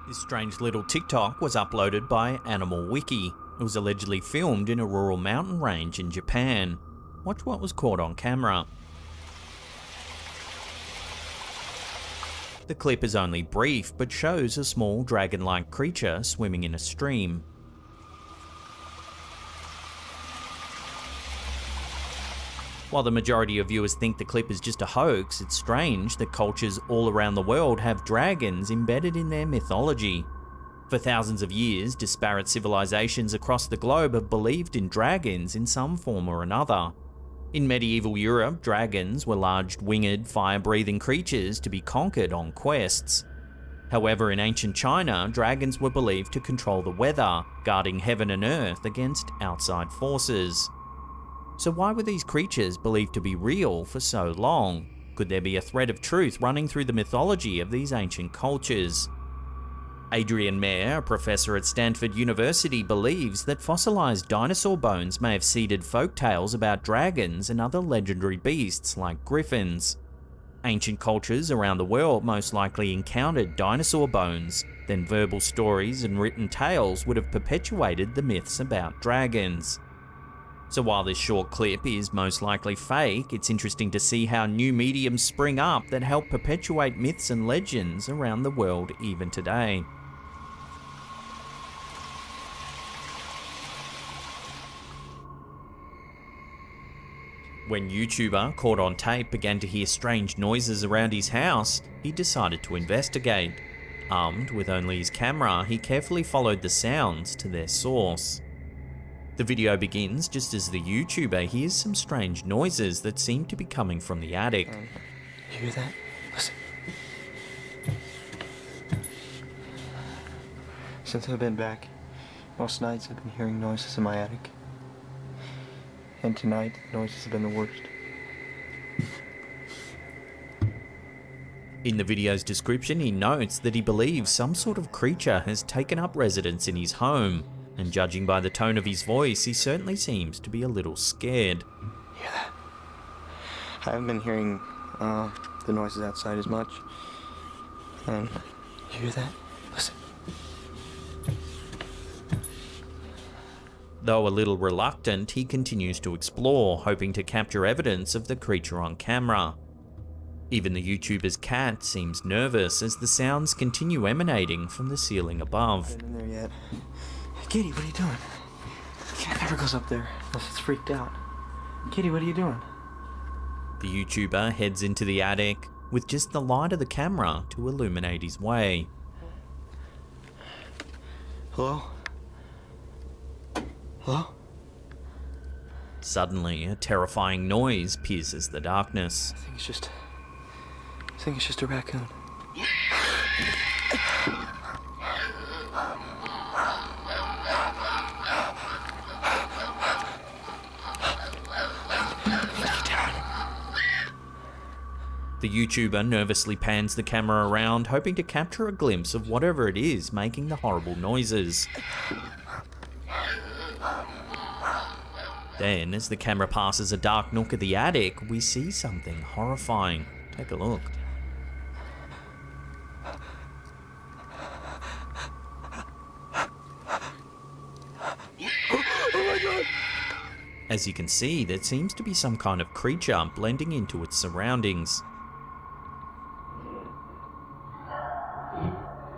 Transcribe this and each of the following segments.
This strange little TikTok was uploaded by Animal Wiki. It was allegedly filmed in a rural mountain range in Japan. Watch what was caught on camera. The clip is only brief, but shows a small dragon-like creature swimming in a stream. While the majority of viewers think the clip is just a hoax, it's strange that cultures all around the world have dragons embedded in their mythology. For thousands of years, disparate civilizations across the globe have believed in dragons in some form or another. In medieval Europe, dragons were large winged, fire-breathing creatures to be conquered on quests. However, in ancient China, dragons were believed to control the weather, guarding heaven and earth against outside forces. So why were these creatures believed to be real for so long? Could there be a thread of truth running through the mythology of these ancient cultures? Adrian Mayer, a professor at Stanford University, believes that fossilized dinosaur bones may have seeded folktales about dragons and other legendary beasts like griffins. Ancient cultures around the world most likely encountered dinosaur bones, then verbal stories and written tales would have perpetuated the myths about dragons. So while this short clip is most likely fake, it's interesting to see how new mediums spring up that help perpetuate myths and legends around the world even today. When YouTuber caught on tape began to hear strange noises around his house, he decided to investigate. Armed with only his camera, he carefully followed the sounds to their source. The video begins just as the YouTuber hears some strange noises that seem to be coming from the attic. You hear that? Listen. Since I've been back, most nights I've been hearing noises in my attic. And tonight, the noises have been the worst. In the video's description, he notes that he believes some sort of creature has taken up residence in his home. And judging by the tone of his voice, he certainly seems to be a little scared. Hear that? I haven't been hearing the noises outside as much. And you hear that? Listen. Though a little reluctant, he continues to explore, hoping to capture evidence of the creature on camera. Even the YouTuber's cat seems nervous as the sounds continue emanating from the ceiling above. Not in there yet. Kitty, what are you doing? The cat never goes up there unless it's freaked out. Kitty, what are you doing? The YouTuber heads into the attic with just the light of the camera to illuminate his way. Hello? Hello? Suddenly, a terrifying noise pierces the darkness. I think it's just a raccoon. The YouTuber nervously pans the camera around, hoping to capture a glimpse of whatever it is making the horrible noises. Then, as the camera passes a dark nook of the attic, we see something horrifying. Take a look. As you can see, there seems to be some kind of creature blending into its surroundings.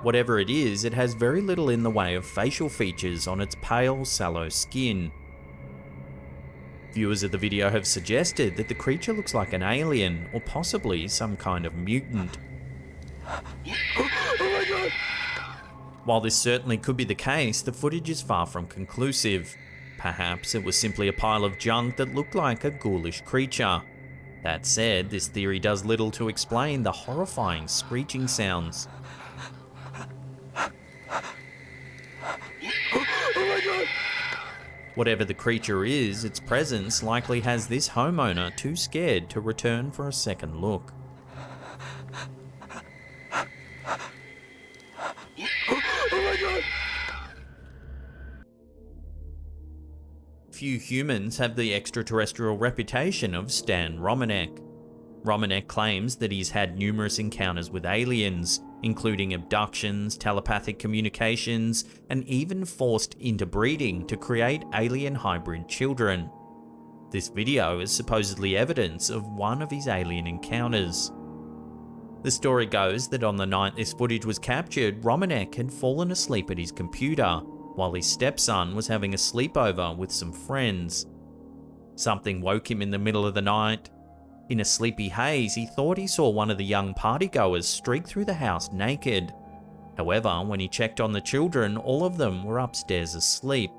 Whatever it is, it has very little in the way of facial features on its pale, sallow skin. Viewers of the video have suggested that the creature looks like an alien, or possibly some kind of mutant. Oh my God! While this certainly could be the case, the footage is far from conclusive. Perhaps it was simply a pile of junk that looked like a ghoulish creature. That said, this theory does little to explain the horrifying screeching sounds. Whatever the creature is, its presence likely has this homeowner too scared to return for a second look. Few humans have the extraterrestrial reputation of Stan Romanek. Romanek claims that he's had numerous encounters with aliens, including abductions, telepathic communications, and even forced interbreeding to create alien hybrid children. This video is supposedly evidence of one of his alien encounters. The story goes that on the night this footage was captured, Romanek had fallen asleep at his computer, while his stepson was having a sleepover with some friends. Something woke him in the middle of the night. In a sleepy haze, he thought he saw one of the young partygoers streak through the house naked. However, when he checked on the children, all of them were upstairs asleep.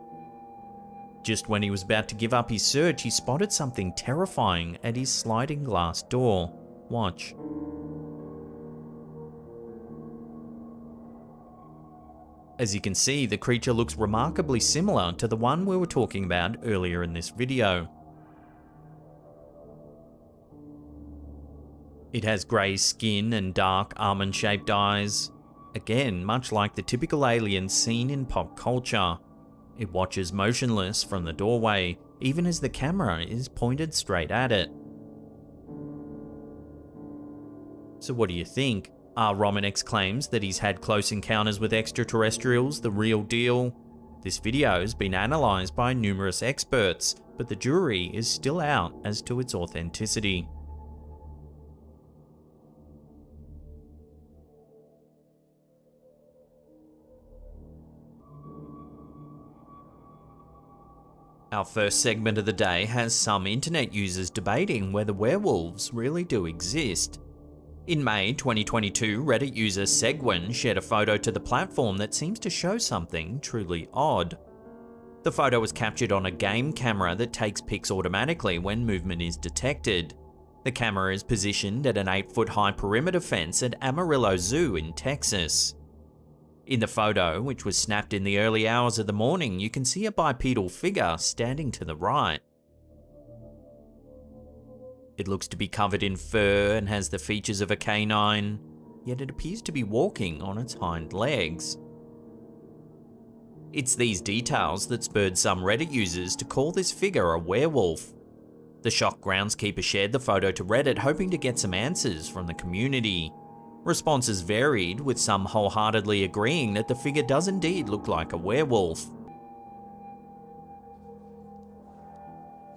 Just when he was about to give up his search, he spotted something terrifying at his sliding glass door. Watch. As you can see, the creature looks remarkably similar to the one we were talking about earlier in this video. It has grey skin and dark almond-shaped eyes. Again, much like the typical aliens seen in pop culture. It watches motionless from the doorway, even as the camera is pointed straight at it. So what do you think? Are Romanek's claims that he's had close encounters with extraterrestrials the real deal? This video has been analysed by numerous experts, but the jury is still out as to its authenticity. Our first segment of the day has some internet users debating whether werewolves really do exist. In May 2022, Reddit user Segwin shared a photo to the platform that seems to show something truly odd. The photo was captured on a game camera that takes pics automatically when movement is detected. The camera is positioned at an 8-foot high perimeter fence at Amarillo Zoo in Texas. In the photo, which was snapped in the early hours of the morning, you can see a bipedal figure standing to the right. It looks to be covered in fur and has the features of a canine, yet it appears to be walking on its hind legs. It's these details that spurred some Reddit users to call this figure a werewolf. The shocked groundskeeper shared the photo to Reddit, hoping to get some answers from the community. Responses varied, with some wholeheartedly agreeing that the figure does indeed look like a werewolf.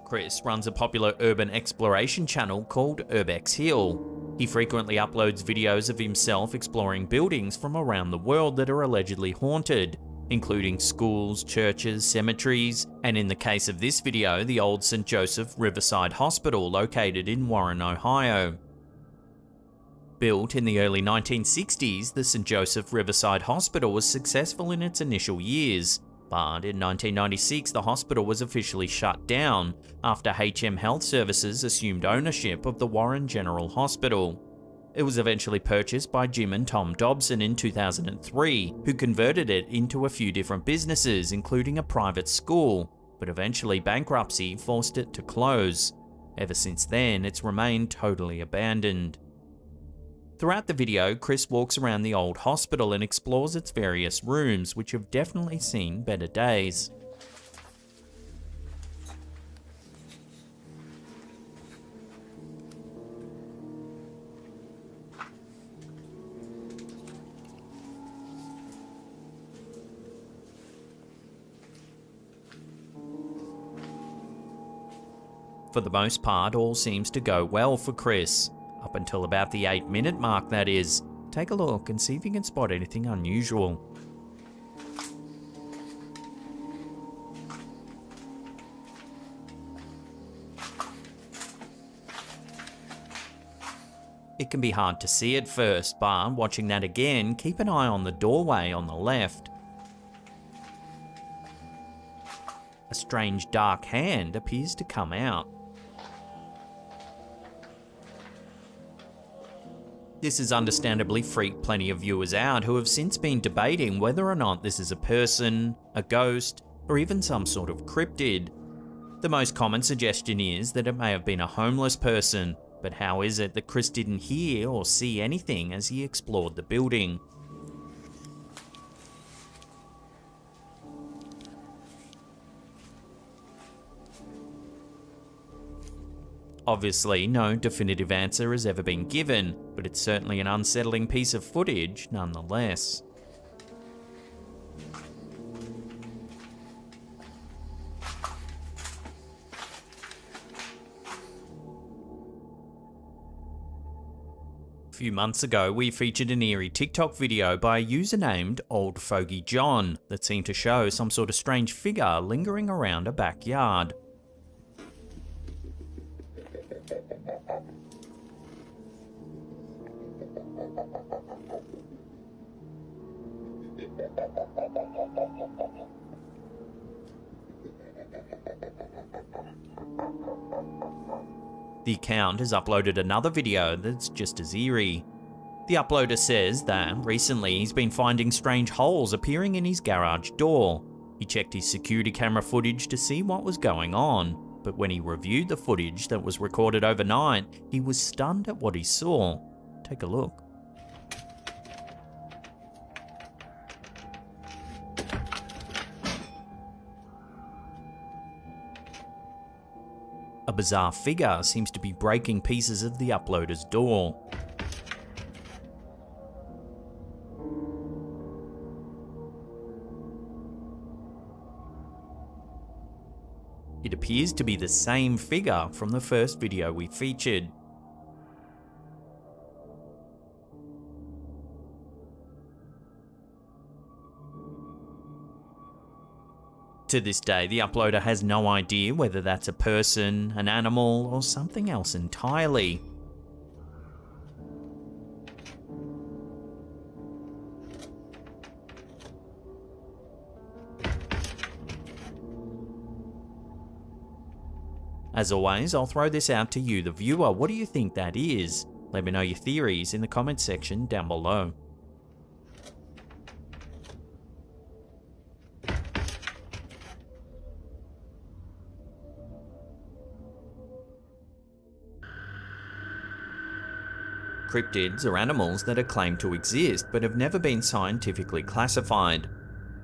Chris runs a popular urban exploration channel called Urbex Hill. He frequently uploads videos of himself exploring buildings from around the world that are allegedly haunted, including schools, churches, cemeteries, and in the case of this video, the old St. Joseph Riverside Hospital located in Warren, Ohio. Built in the early 1960s, the St. Joseph Riverside Hospital was successful in its initial years, but in 1996 the hospital was officially shut down after HM Health Services assumed ownership of the Warren General Hospital. It was eventually purchased by Jim and Tom Dobson in 2003, who converted it into a few different businesses, including a private school, but eventually bankruptcy forced it to close. Ever since then, it's remained totally abandoned. Throughout the video, Chris walks around the old hospital and explores its various rooms, which have definitely seen better days. For the most part, all seems to go well for Chris. Up until about the 8-minute mark, that is. Take a look and see if you can spot anything unusual. It can be hard to see at first, but watching that again, keep an eye on the doorway on the left. A strange dark hand appears to come out. This has understandably freaked plenty of viewers out who have since been debating whether or not this is a person, a ghost, or even some sort of cryptid. The most common suggestion is that it may have been a homeless person, but how is it that Chris didn't hear or see anything as he explored the building? Obviously, no definitive answer has ever been given, but it's certainly an unsettling piece of footage nonetheless. A few months ago, we featured an eerie TikTok video by a user named Old Fogey John that seemed to show some sort of strange figure lingering around a backyard. The account has uploaded another video that's just as eerie. The uploader says that recently he's been finding strange holes appearing in his garage door. He checked his security camera footage to see what was going on, but when he reviewed the footage that was recorded overnight, he was stunned at what he saw. Take a look. A bizarre figure seems to be breaking pieces of the uploader's door. It appears to be the same figure from the first video we featured. To this day, the uploader has no idea whether that's a person, an animal, or something else entirely. As always, I'll throw this out to you, the viewer. What do you think that is? Let me know your theories in the comments section down below. Cryptids are animals that are claimed to exist but have never been scientifically classified.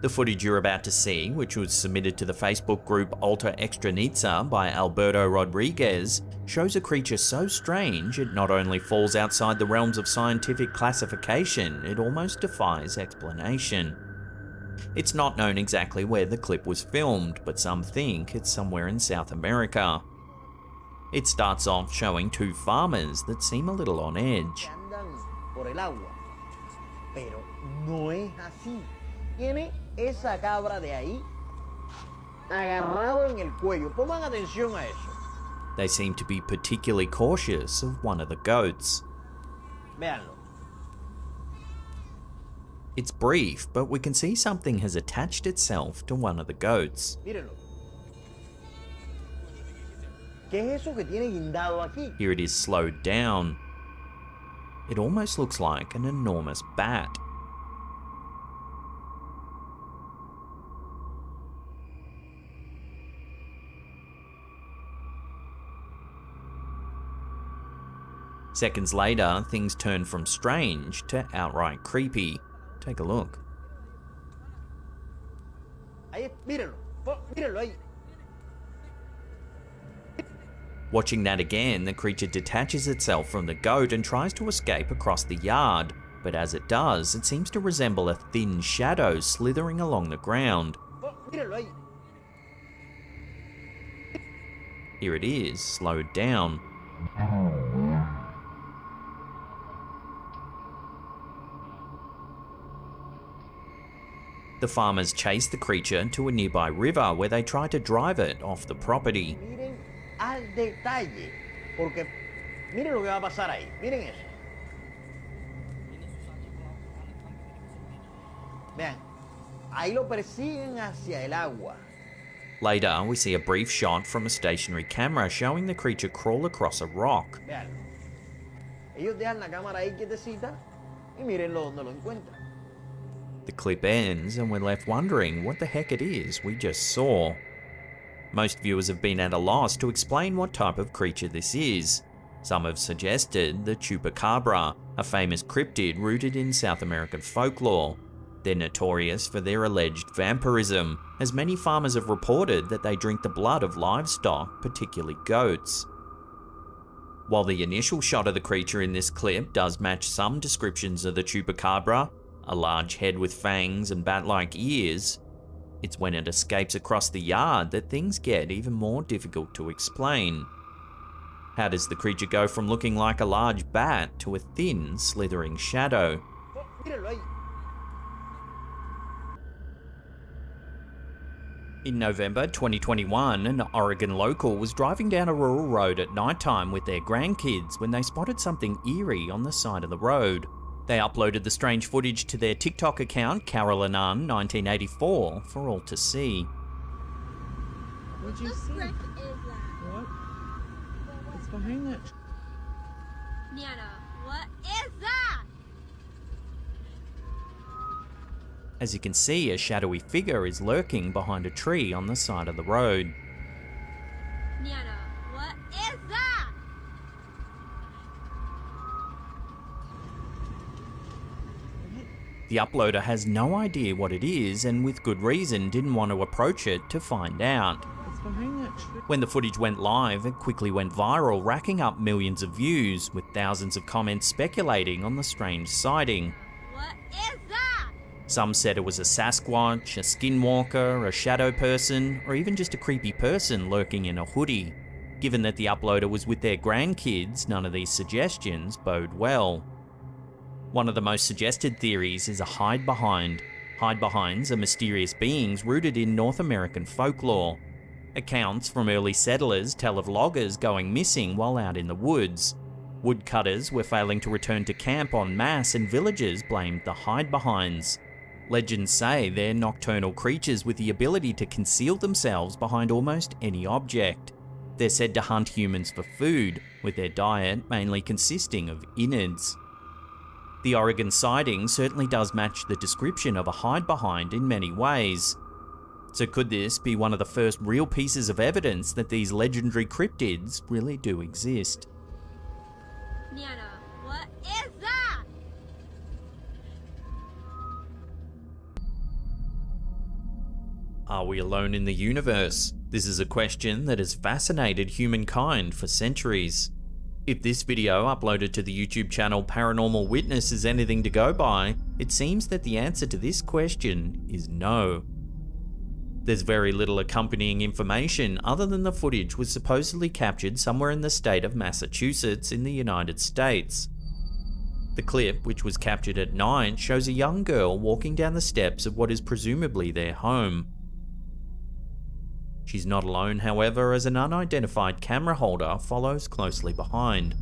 The footage you're about to see, which was submitted to the Facebook group Alter Extranitza by Alberto Rodriguez, shows a creature so strange it not only falls outside the realms of scientific classification, it almost defies explanation. It's not known exactly where the clip was filmed, but some think it's somewhere in South America. It starts off showing two farmers that seem a little on edge. They seem to be particularly cautious of one of the goats. It's brief, but we can see something has attached itself to one of the goats. Here it is slowed down. It almost looks like an enormous bat. Seconds later, things turn from strange to outright creepy. Take a look. Watching that again, the creature detaches itself from the goat and tries to escape across the yard, but as it does, it seems to resemble a thin shadow slithering along the ground. Here it is, slowed down. The farmers chase the creature to a nearby river where they try to drive it off the property. Al detalle, porque miren lo que va a pasar ahí, miren eso. Vean, ahí lo persiguen hacia el agua. Later, we see a brief shot from a stationary camera showing the creature crawl across a rock. Vean, ellos dejan la cámara ahí quietecita y mírenlo donde lo encuentran. The clip ends and we're left wondering what the heck it is we just saw. Most viewers have been at a loss to explain what type of creature this is. Some have suggested the chupacabra, a famous cryptid rooted in South American folklore. They're notorious for their alleged vampirism, as many farmers have reported that they drink the blood of livestock, particularly goats. While the initial shot of the creature in this clip does match some descriptions of the chupacabra, a large head with fangs and bat-like ears, it's when it escapes across the yard that things get even more difficult to explain. How does the creature go from looking like a large bat to a thin, slithering shadow? Míralo ahí. In November 2021, an Oregon local was driving down a rural road at nighttime with their grandkids when they spotted something eerie on the side of the road. They uploaded the strange footage to their TikTok account, Carolinan1984, for all to see. What'd you see? What the frick is that? What? What's behind that? Nana, what is that? As you can see, a shadowy figure is lurking behind a tree on the side of the road. Nana, what is that? The uploader has no idea what it is and with good reason didn't want to approach it to find out. What's behind that tree? When the footage went live, it quickly went viral, racking up millions of views, with thousands of comments speculating on the strange sighting. What is that? Some said it was a Sasquatch, a Skinwalker, a shadow person, or even just a creepy person lurking in a hoodie. Given that the uploader was with their grandkids, none of these suggestions bode well. One of the most suggested theories is a hide-behind. Hide-behinds are mysterious beings rooted in North American folklore. Accounts from early settlers tell of loggers going missing while out in the woods. Woodcutters were failing to return to camp en masse and villagers blamed the hide-behinds. Legends say they're nocturnal creatures with the ability to conceal themselves behind almost any object. They're said to hunt humans for food, with their diet mainly consisting of innards. The Oregon sighting certainly does match the description of a hide-behind in many ways. So could this be one of the first real pieces of evidence that these legendary cryptids really do exist? Nana, what is that? Are we alone in the universe? This is a question that has fascinated humankind for centuries. If this video uploaded to the YouTube channel Paranormal Witness is anything to go by, it seems that the answer to this question is no. There's very little accompanying information other than the footage was supposedly captured somewhere in the state of Massachusetts in the United States. The clip, which was captured at night, shows a young girl walking down the steps of what is presumably their home. She's not alone, however, as an unidentified camera holder follows closely behind.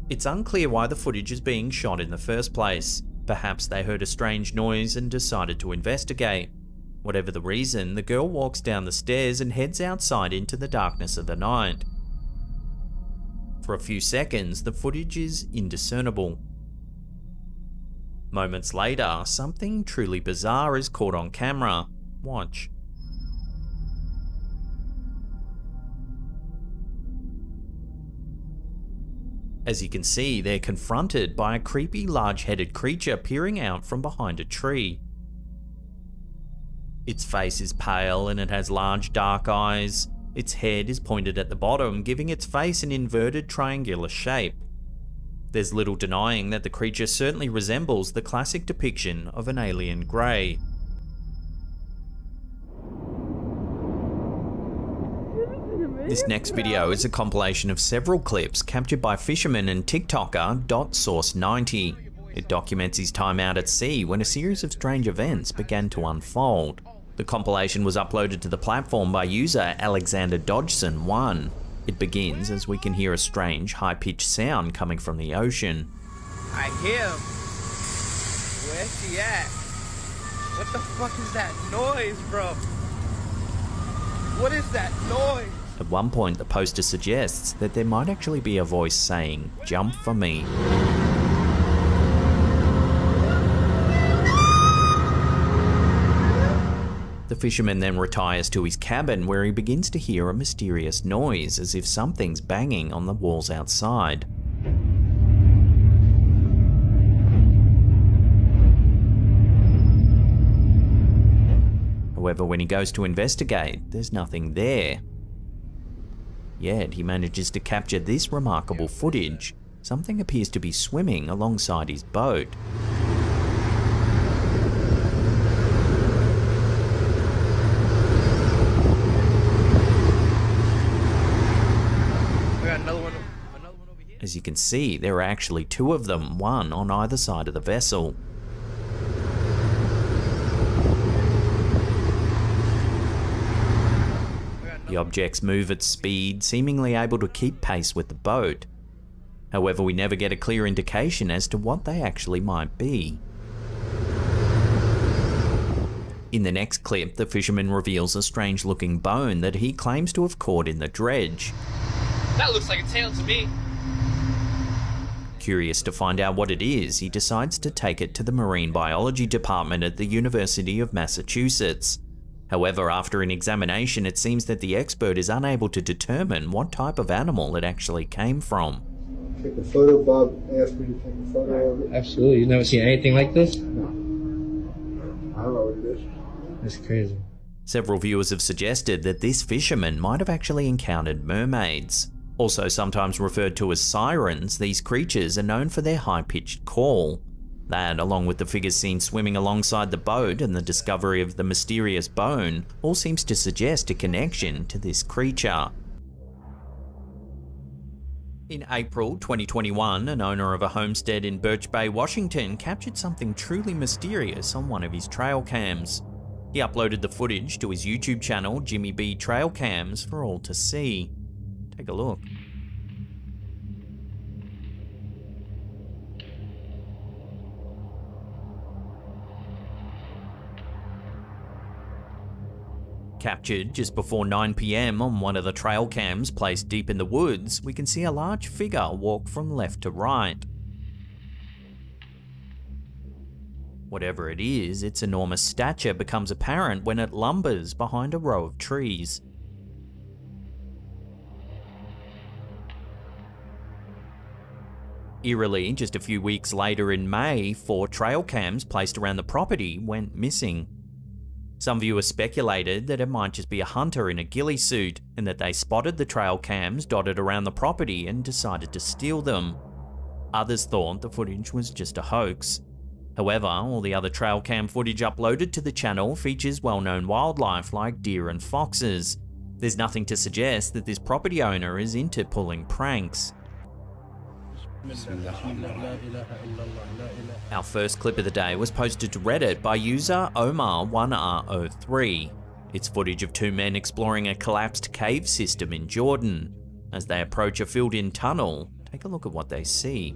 It's unclear why the footage is being shot in the first place. Perhaps they heard a strange noise and decided to investigate. Whatever the reason, the girl walks down the stairs and heads outside into the darkness of the night. For a few seconds, the footage is indiscernible. Moments later, something truly bizarre is caught on camera. Watch. As you can see, they're confronted by a creepy large-headed creature peering out from behind a tree. Its face is pale and it has large dark eyes. Its head is pointed at the bottom, giving its face an inverted triangular shape. There's little denying that the creature certainly resembles the classic depiction of an alien grey. This next video is a compilation of several clips captured by fisherman and TikToker .source90. It documents his time out at sea when a series of strange events began to unfold. The compilation was uploaded to the platform by user Alexander Dodgson1. It begins as we can hear a strange, high-pitched sound coming from the ocean. I hear him. Where's he at? What the fuck is that noise, bro? What is that noise? At one point, the poster suggests that there might actually be a voice saying, "Jump for me." The fisherman then retires to his cabin where he begins to hear a mysterious noise as if something's banging on the walls outside. However, when he goes to investigate, there's nothing there. Yet he manages to capture this remarkable footage. Something appears to be swimming alongside his boat. As you can see, there are actually two of them, one on either side of the vessel. The objects move at speed, seemingly able to keep pace with the boat. However, we never get a clear indication as to what they actually might be. In the next clip, the fisherman reveals a strange-looking bone that he claims to have caught in the dredge. That looks like a tail to me. Curious to find out what it is, he decides to take it to the marine biology department at the University of Massachusetts. However, after an examination, it seems that the expert is unable to determine what type of animal it actually came from. Take a photo. Bob asked me to take a photo of it. Absolutely. You've never seen anything like this? No. I don't know what it is. That's crazy. Several viewers have suggested that this fisherman might have actually encountered mermaids. Also sometimes referred to as sirens, these creatures are known for their high-pitched call. That, along with the figures seen swimming alongside the boat and the discovery of the mysterious bone, all seems to suggest a connection to this creature. In April 2021, an owner of a homestead in Birch Bay, Washington, captured something truly mysterious on one of his trail cams. He uploaded the footage to his YouTube channel, Jimmy B Trail Cams, for all to see. Take a look. Captured just before 9 PM on one of the trail cams placed deep in the woods, we can see a large figure walk from left to right. Whatever it is, its enormous stature becomes apparent when it lumbers behind a row of trees. Eerily, just a few weeks later in May, 4 trail cams placed around the property went missing. Some viewers speculated that it might just be a hunter in a ghillie suit, and that they spotted the trail cams dotted around the property and decided to steal them. Others thought the footage was just a hoax. However, all the other trail cam footage uploaded to the channel features well-known wildlife like deer and foxes. There's nothing to suggest that this property owner is into pulling pranks. Our first clip of the day was posted to Reddit by user Omar1R03. It's footage of 2 men exploring a collapsed cave system in Jordan. As they approach a filled-in tunnel, take a look at what they see.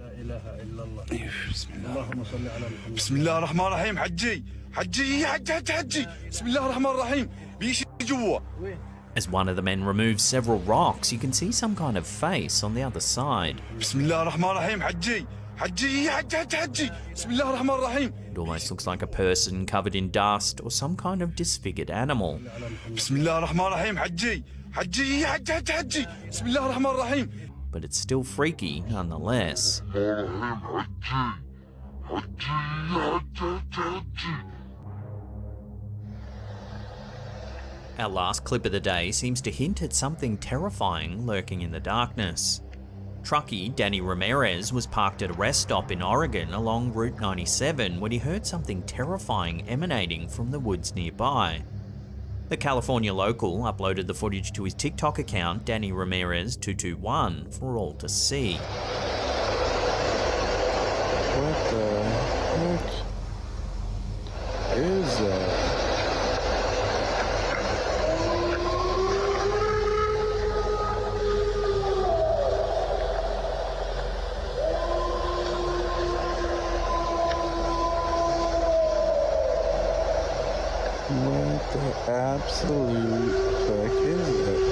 Bismillah ar-Rahman ar-Rahim, Hajji, Hajji, Hajji, Bismillah ar-Rahman ar-Rahim, bishi jwa. As one of the men removes several rocks, you can see some kind of face on the other side. Bismillah ar-Rahman ar-Rahim, Hajji, Hajji, Hajji, Bismillah ar-Rahman ar-Rahim. It almost looks like a person covered in dust or some kind of disfigured animal. Bismillah ar-Rahman ar-Rahim, Hajji, Hajji, Hajji, Bismillah ar-Rahman ar-Rahim. But it's still freaky nonetheless. Our last clip of the day seems to hint at something terrifying lurking in the darkness. Truckee Danny Ramirez was parked at a rest stop in Oregon along Route 97 when he heard something terrifying emanating from the woods nearby. The California local uploaded the footage to his TikTok account, Danny Ramirez 221, for all to see. What the heck is that? What the absolute heck is that?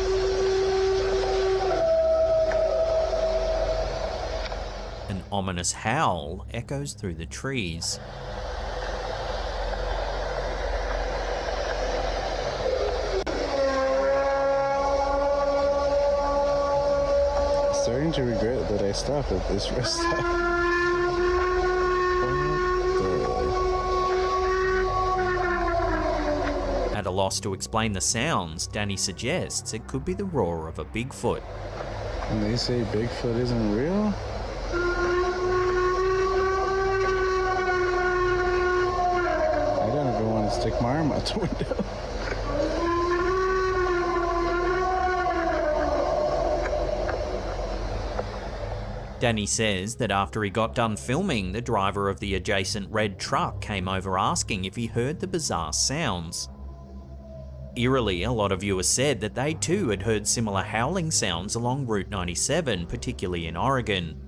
An ominous howl echoes through the trees. Starting to regret that I stopped at this rest stop. At a loss to explain the sounds, Danny suggests it could be the roar of a Bigfoot. And they say Bigfoot isn't real? I don't ever want to stick my arm out the window. Danny says that after he got done filming, the driver of the adjacent red truck came over asking if he heard the bizarre sounds. Eerily, a lot of viewers said that they too had heard similar howling sounds along Route 97, particularly in Oregon.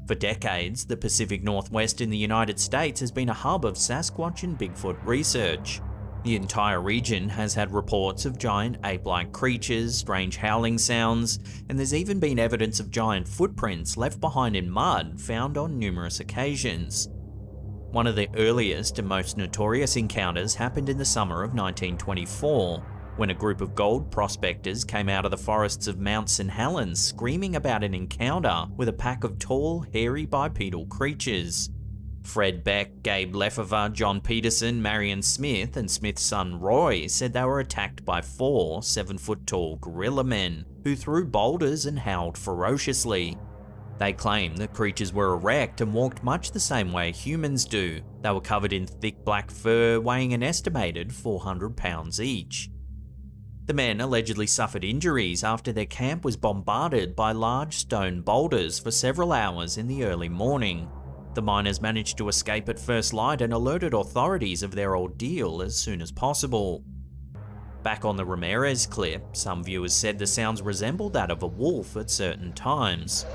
For decades, the Pacific Northwest in the United States has been a hub of Sasquatch and Bigfoot research. The entire region has had reports of giant ape-like creatures, strange howling sounds, and there's even been evidence of giant footprints left behind in mud found on numerous occasions. One of the earliest and most notorious encounters happened in the summer of 1924, when a group of gold prospectors came out of the forests of Mount St. Helens screaming about an encounter with a pack of tall, hairy bipedal creatures. Fred Beck, Gabe Lefever, John Peterson, Marion Smith, and Smith's son Roy said they were attacked by 4 7-foot-tall gorilla men who threw boulders and howled ferociously. They claimed the creatures were erect and walked much the same way humans do. They were covered in thick black fur, weighing an estimated 400 pounds each. The men allegedly suffered injuries after their camp was bombarded by large stone boulders for several hours in the early morning. The miners managed to escape at first light and alerted authorities of their ordeal as soon as possible. Back on the Ramirez clip, some viewers said the sounds resembled that of a wolf at certain times.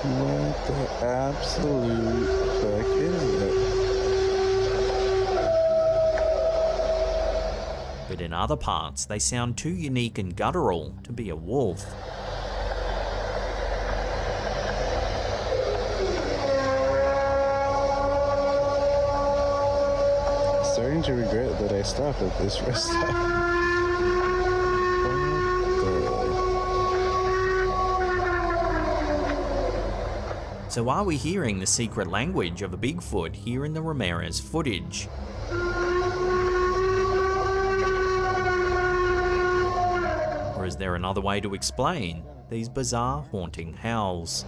What the absolute fuck is that? But in other parts, they sound too unique and guttural to be a wolf. Starting to regret that I stopped at this rest stop. So are we hearing the secret language of a Bigfoot here in the Ramirez footage? Or is there another way to explain these bizarre haunting howls?